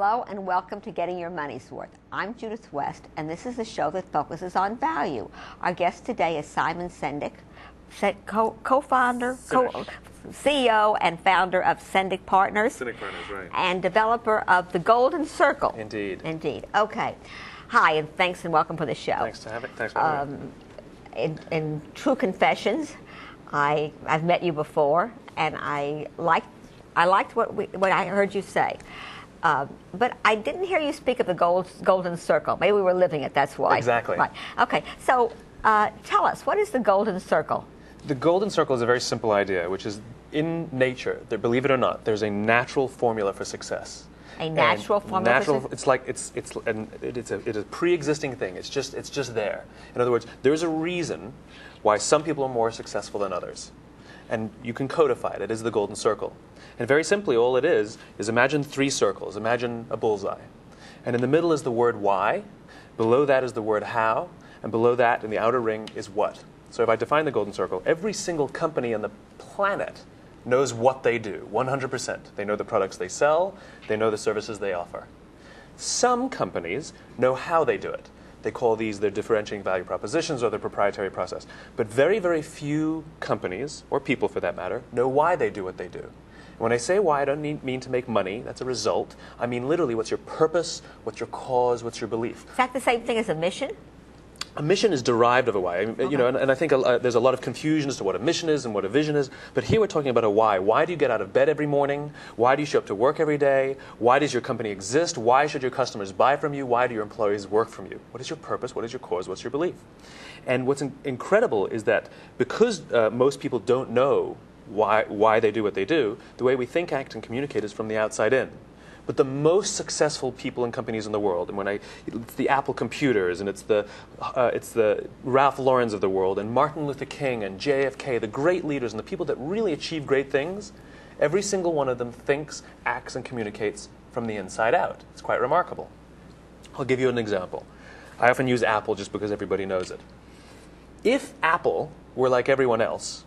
Hello and welcome to Getting Your Money's Worth. I'm Judith West, and this is a show that focuses on value. Our guest today is Simon Sinek, co-founder, CEO and founder of Sinek Partners. Sinek Partners, right. And developer of the Golden Circle. Indeed. Indeed. Okay. Hi, and thanks and welcome for the show. Thanks for having me. In true confessions, I've met you before, and I liked what I heard you say. But I didn't hear you speak of the Golden Circle. Maybe we were living it, that's why. Exactly. Right. Okay, so tell us, what is the Golden Circle? The Golden Circle is a very simple idea, which is in nature, believe it or not, there's a natural formula for success. A natural formula for success? It's a pre-existing thing. It's just there. In other words, there's a reason why some people are more successful than others. And you can codify it. It is the Golden Circle. And very simply, all it is imagine three circles. Imagine a bullseye. And in the middle is the word why. Below that is the word how. And below that, in the outer ring, is what. So if I define the Golden Circle, every single company on the planet knows what they do, 100%. They know the products they sell. They know the services they offer. Some companies know how they do it. They call these their differentiating value propositions or their proprietary process. But very, very few companies, or people for that matter, know why they do what they do. And when I say why, I don't mean to make money. That's a result. I mean literally what's your purpose, what's your cause, what's your belief. Is that the same thing as a mission? A mission is derived of a why. You know, and I think there's a lot of confusion as to what a mission is and what a vision is. But here we're talking about a why. Why do you get out of bed every morning? Why do you show up to work every day? Why does your company exist? Why should your customers buy from you? Why do your employees work from you? What is your purpose? What is your cause? What's your belief? And what's incredible is that because most people don't know why they do what they do, the way we think, act, and communicate is from the outside in. But the most successful people and companies in the world, and it's the Apple computers, and it's the Ralph Laurens of the world, and Martin Luther King, and JFK, the great leaders, and the people that really achieve great things, every single one of them thinks, acts, and communicates from the inside out. It's quite remarkable. I'll give you an example. I often use Apple just because everybody knows it. If Apple were like everyone else,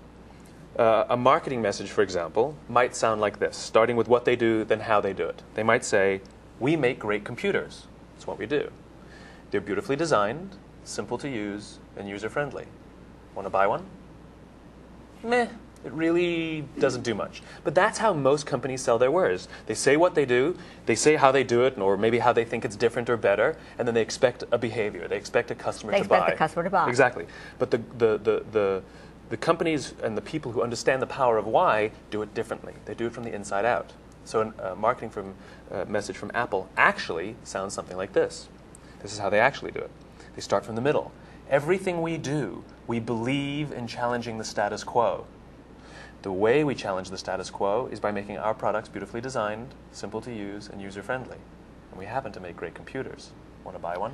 a marketing message, for example, might sound like this, starting with what they do, then how they do it. They might say, we make great computers. That's what we do. They're beautifully designed, simple to use, and user-friendly. Want to buy one? Meh. It really doesn't do much. But that's how most companies sell their wares. They say what they do, they say how they do it, or maybe how they think it's different or better, and then they expect a behavior. They expect a customer to buy. They expect the customer to buy. Exactly. But the companies and the people who understand the power of why do it differently. They do it from the inside out. So a marketing message from Apple actually sounds something like this. This is how they actually do it. They start from the middle. Everything we do, we believe in challenging the status quo. The way we challenge the status quo is by making our products beautifully designed, simple to use, and user-friendly. And we happen to make great computers. Want to buy one?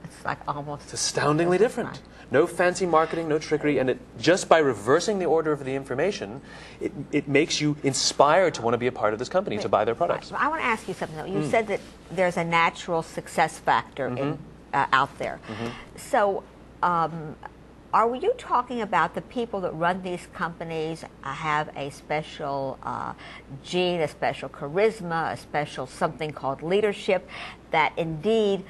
It's like almost... It's astoundingly different. No fancy marketing, no trickery, and just by reversing the order of the information, it makes you inspired to want to be a part of this company, to buy their products. I want to ask you something. You said that there's a natural success factor out there. So are you talking about the people that run these companies have a special gene, a special charisma, a special something called leadership that indeed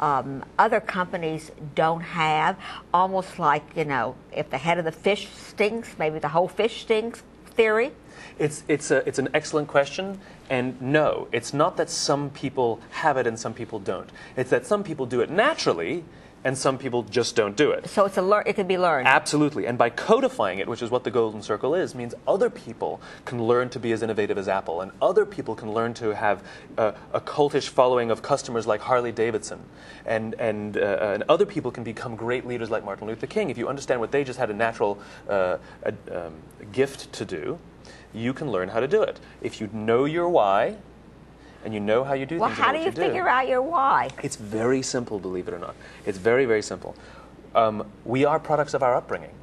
other companies don't have, almost like, you know, if the head of the fish stinks, maybe the whole fish stinks theory? It's an excellent question, and no, it's not that some people have it and some people don't. It's that some people do it naturally, and some people just don't do it. So it can be learned. Absolutely. And by codifying it, which is what the Golden Circle is, means other people can learn to be as innovative as Apple, and other people can learn to have a cultish following of customers like Harley Davidson, and other people can become great leaders like Martin Luther King. If you understand what they just had a natural gift to do, you can learn how to do it. If you know your why, and you know how you do things. Well, how do you figure out your why? It's very simple, believe it or not. It's very, very simple. We are products of our upbringing.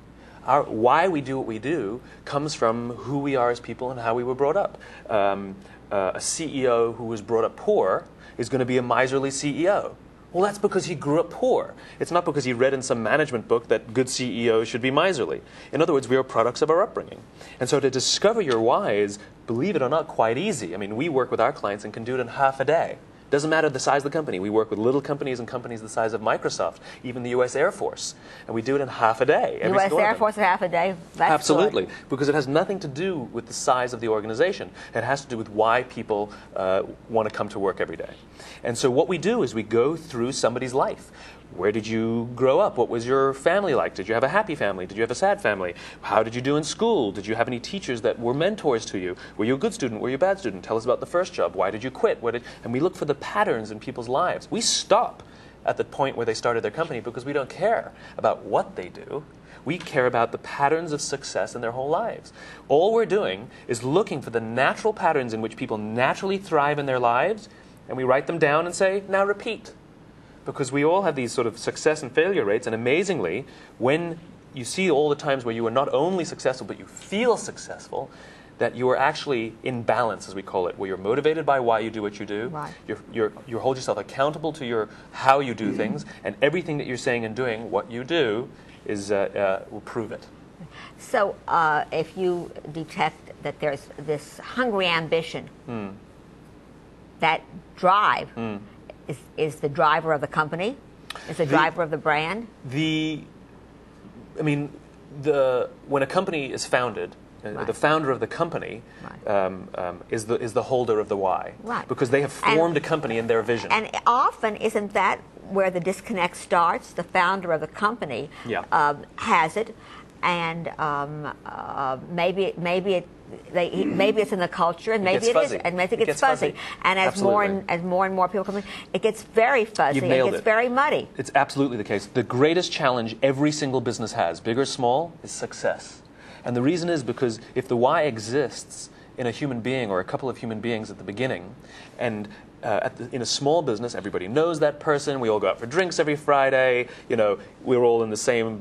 Why we do what we do comes from who we are as people and how we were brought up. A CEO who was brought up poor is going to be a miserly CEO. Well, that's because he grew up poor. It's not because he read in some management book that good CEOs should be miserly. In other words, we are products of our upbringing. And so to discover your why is, believe it or not, quite easy. I mean, we work with our clients and can do it in half a day. Doesn't matter the size of the company. We work with little companies and companies the size of Microsoft, even the U.S. Air Force. And we do it in half a day. U.S. Air Force in half a day? That's absolutely. Good. Because it has nothing to do with the size of the organization. It has to do with why people want to come to work every day. And so what we do is we go through somebody's life. Where did you grow up? What was your family like? Did you have a happy family? Did you have a sad family? How did you do in school? Did you have any teachers that were mentors to you? Were you a good student? Were you a bad student? Tell us about the first job. Why did you quit? And we look for the patterns in people's lives. We stop at the point where they started their company because we don't care about what they do. We care about the patterns of success in their whole lives. All we're doing is looking for the natural patterns in which people naturally thrive in their lives, and we write them down and say, now repeat. Because we all have these sort of success and failure rates, and amazingly, when you see all the times where you are not only successful, but you feel successful, that you are actually in balance, as we call it, where you're motivated by why you do what you do, right. you hold yourself accountable to how you do things, and everything that you're saying and doing, what you do, will prove it. So if you detect that there's this hungry ambition, that drive, is the driver of the company? Is the driver of the brand? When a company is founded, right. the founder of the company right. is the holder of the why. Right. Because they have formed a company in their vision. And often, isn't that where the disconnect starts? The founder of the company has it, and maybe it's in the culture, and maybe it isn't, and maybe it gets fuzzy. And as more and more people come in, it gets very fuzzy. It gets very muddy. It's absolutely the case. The greatest challenge every single business has, big or small, is success. And the reason is because if the why exists in a human being or a couple of human beings at the beginning, and in a small business, everybody knows that person. We all go out for drinks every Friday. We're all in the same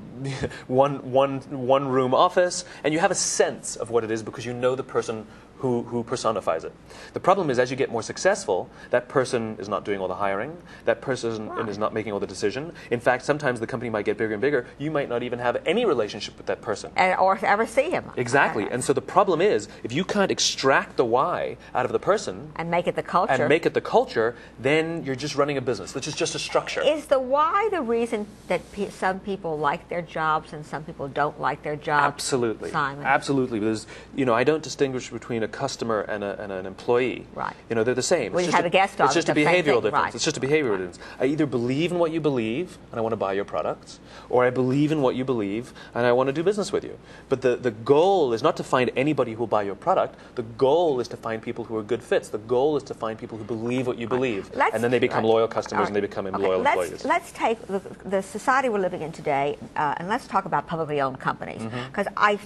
one room office, and you have a sense of what it is because you know the person who personifies it. The problem is, as you get more successful, that person is not doing all the hiring. That person is not making all the decision. In fact, sometimes the company might get bigger and bigger. You might not even have any relationship with that person. Or ever see him. Exactly. And so the problem is, if you can't extract the why out of the person and make it the culture, then you're just running a business, which is just a structure. Is the why the reason that some people like their jobs and some people don't like their jobs? Absolutely. Simon? Absolutely. Because, I don't distinguish between a customer and an employee. Right. They're the same. When you have a guest on, it's just a behavioral difference. Right. It's just a behavioral difference. I either believe in what you believe and I want to buy your products, or I believe in what you believe and I want to do business with you. But the goal is not to find anybody who will buy your product. The goal is to find people who are good fits. The goal is to find people who believe what you believe. And then they become loyal customers and they become loyal employees. Let's take the society we're living in today, and let's talk about publicly owned companies. Because I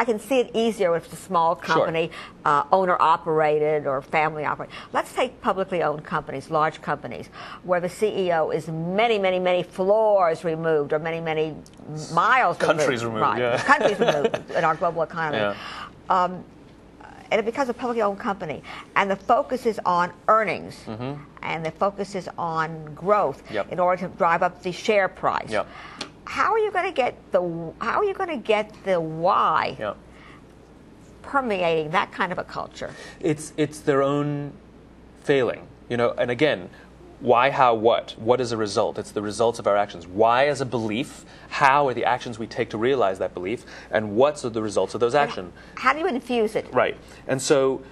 can see it easier if it's a small company, owner-operated or family-operated. Let's take publicly owned companies, large companies, where the CEO is many, many, many floors removed or many, many miles countries removed. Right. Countries removed in our global economy. Yeah. And it becomes a publicly owned company. And the focus is on earnings. And the focus is on growth in order to drive up the share price. Yep. How are you going to get the why permeating that kind of a culture? It's their own failing, and again, why, how, what? What is a result? It's the results of our actions. Why is a belief? How are the actions we take to realize that belief? And what are the results of those actions? How do you infuse it? Right. And so,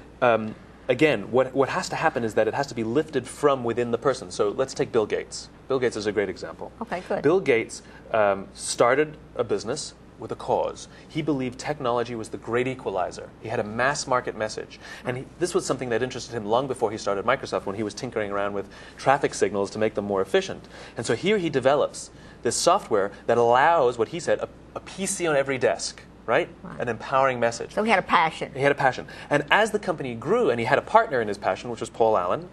again, what has to happen is that it has to be lifted from within the person. So let's take Bill Gates. Bill Gates is a great example. Okay, good. Bill Gates started a business with a cause. He believed technology was the great equalizer. He had a mass market message. And this was something that interested him long before he started Microsoft, when he was tinkering around with traffic signals to make them more efficient. And so here he develops this software that allows, what he said, a PC on every desk. Right? An empowering message. So he had a passion. He had a passion. And as the company grew, and he had a partner in his passion, which was Paul Allen,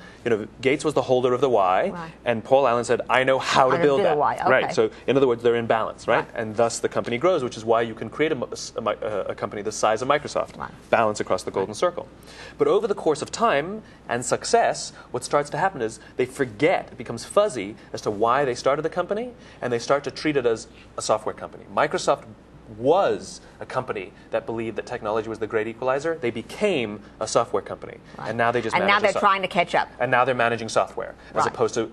Gates was the holder of the why, and Paul Allen said, I know how to build that. Why. Okay. Right. So in other words, they're in balance, right? And thus the company grows, which is why you can create a company the size of Microsoft. Balance across the golden circle. But over the course of time and success, what starts to happen is they forget, it becomes fuzzy as to why they started the company, and they start to treat it as a software company. Microsoft was a company that believed that technology was the great equalizer. They became a software company, and now they just now they're trying to catch up. And now they're managing software as opposed to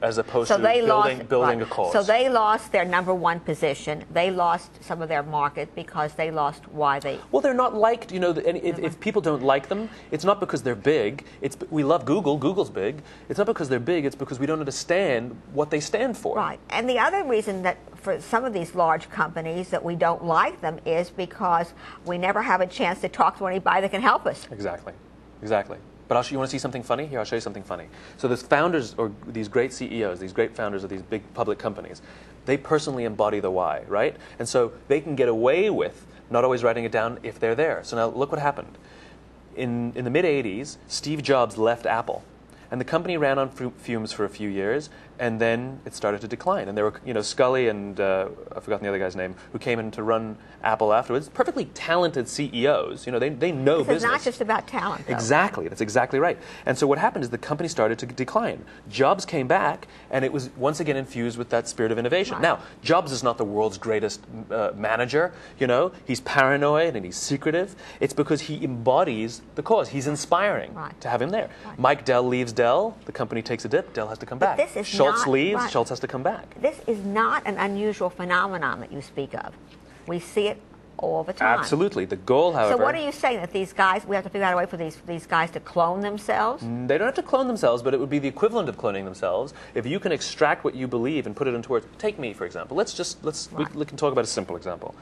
building a cause. So they lost their number one position. They lost some of their market because they lost why they. Well, they're not liked. You know, and if people don't like them, it's not because they're big. We love Google. Google's big. It's not because they're big. It's because we don't understand what they stand for. Right. And the other reason that for some of these large companies that we don't like them is because we never have a chance to talk to anybody that can help us. Exactly. But you want to see something funny? Here, I'll show you something funny. So these founders, or these great CEOs, these great founders of these big public companies, they personally embody the why, right? And so they can get away with not always writing it down if they're there. So now look what happened. In the mid-'80s, Steve Jobs left Apple. And the company ran on fumes for a few years, and then it started to decline. And there were, Scully and I've forgotten the other guy's name, who came in to run Apple afterwards. Perfectly talented CEOs. They know business. It's not just about talent, though. Exactly. That's exactly right. And so what happened is the company started to decline. Jobs came back, and it was once again infused with that spirit of innovation. Right. Now, Jobs is not the world's greatest manager. He's paranoid and he's secretive. It's because he embodies the cause. He's inspiring to have him there. Right. Mike Dell leaves Dell. The company takes a dip. Dell has to come back. Schultz leaves. Schultz has to come back. This is not an unusual phenomenon that you speak of. We see it all the time. Absolutely. The goal, however... So what are you saying, that these guys, we have to figure out a way for these guys to clone themselves? They don't have to clone themselves, but it would be the equivalent of cloning themselves. If you can extract what you believe and put it into words... Take me, for example. We can talk about a simple example.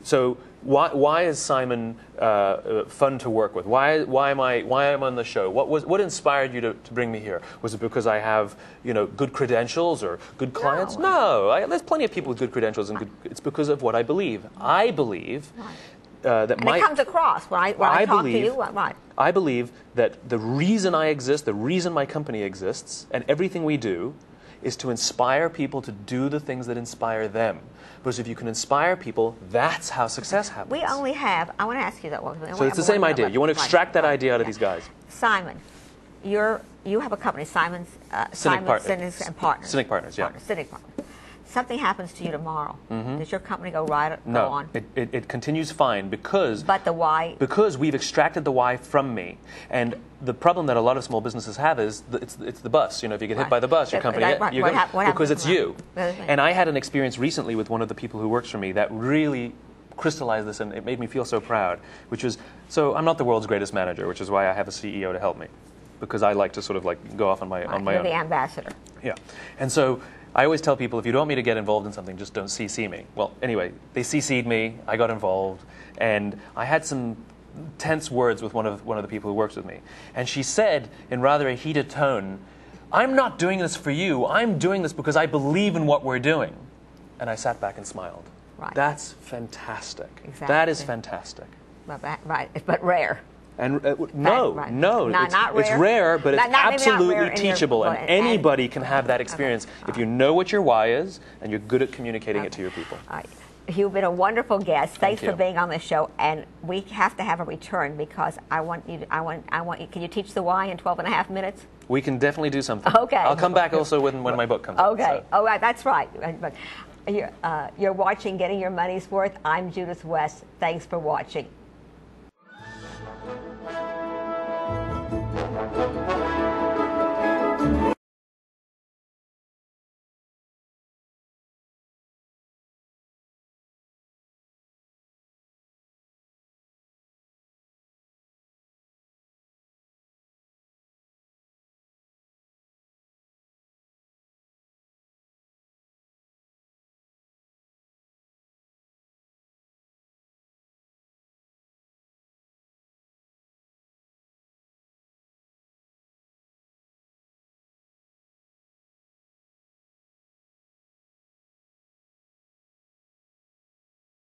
So why is Simon fun to work with? Why am I on the show? What inspired you to bring me here? Was it because I have good credentials or good clients? No, there's plenty of people with good credentials, and it's because of what I believe. I believe that and it comes across when I talk to you. Right. I believe that the reason I exist, the reason my company exists, and everything we do, is to inspire people to do the things that inspire them. Because if you can inspire people, that's how success happens. We only have, I want to ask you that one. So it's the same idea. You want to extract that idea out of these guys. Simon, you have a company, Sinek Partners. Sinek Partners, yeah. Sinek Partners. Something happens to you tomorrow. Does your company go on? No, it continues fine because... But the why? Because we've extracted the why from me. And the problem that a lot of small businesses have is it's the bus. If you get hit by the bus, your company... because it's you. And I had an experience recently with one of the people who works for me that really crystallized this, and it made me feel so proud, which was, so I'm not the world's greatest manager, which is why I have a CEO to help me, because I like to sort of go off on my own. You're the ambassador. Yeah. And so I always tell people, if you don't want me to get involved in something, just don't CC me. Well, anyway, they CC'd me, I got involved, and I had some tense words with one of the people who works with me. And she said, in rather a heated tone, "I'm not doing this for you, I'm doing this because I believe in what we're doing." And I sat back and smiled. Right. That's fantastic. Exactly. That is fantastic. Right, but rare. And Not rare. It's rare, but it's absolutely rare teachable, and anybody can have that experience if you know what your why is and you're good at communicating it to your people. All right. You've been a wonderful guest. Thanks Thank for being on the show, and we have to have a return because I want you. Can you teach the why in 12 and a half minutes? We can definitely do something. Okay. I'll come back also when my book comes out. Okay. So. Oh, right, that's right. But you're watching Getting Your Money's Worth. I'm Judith West. Thanks for watching.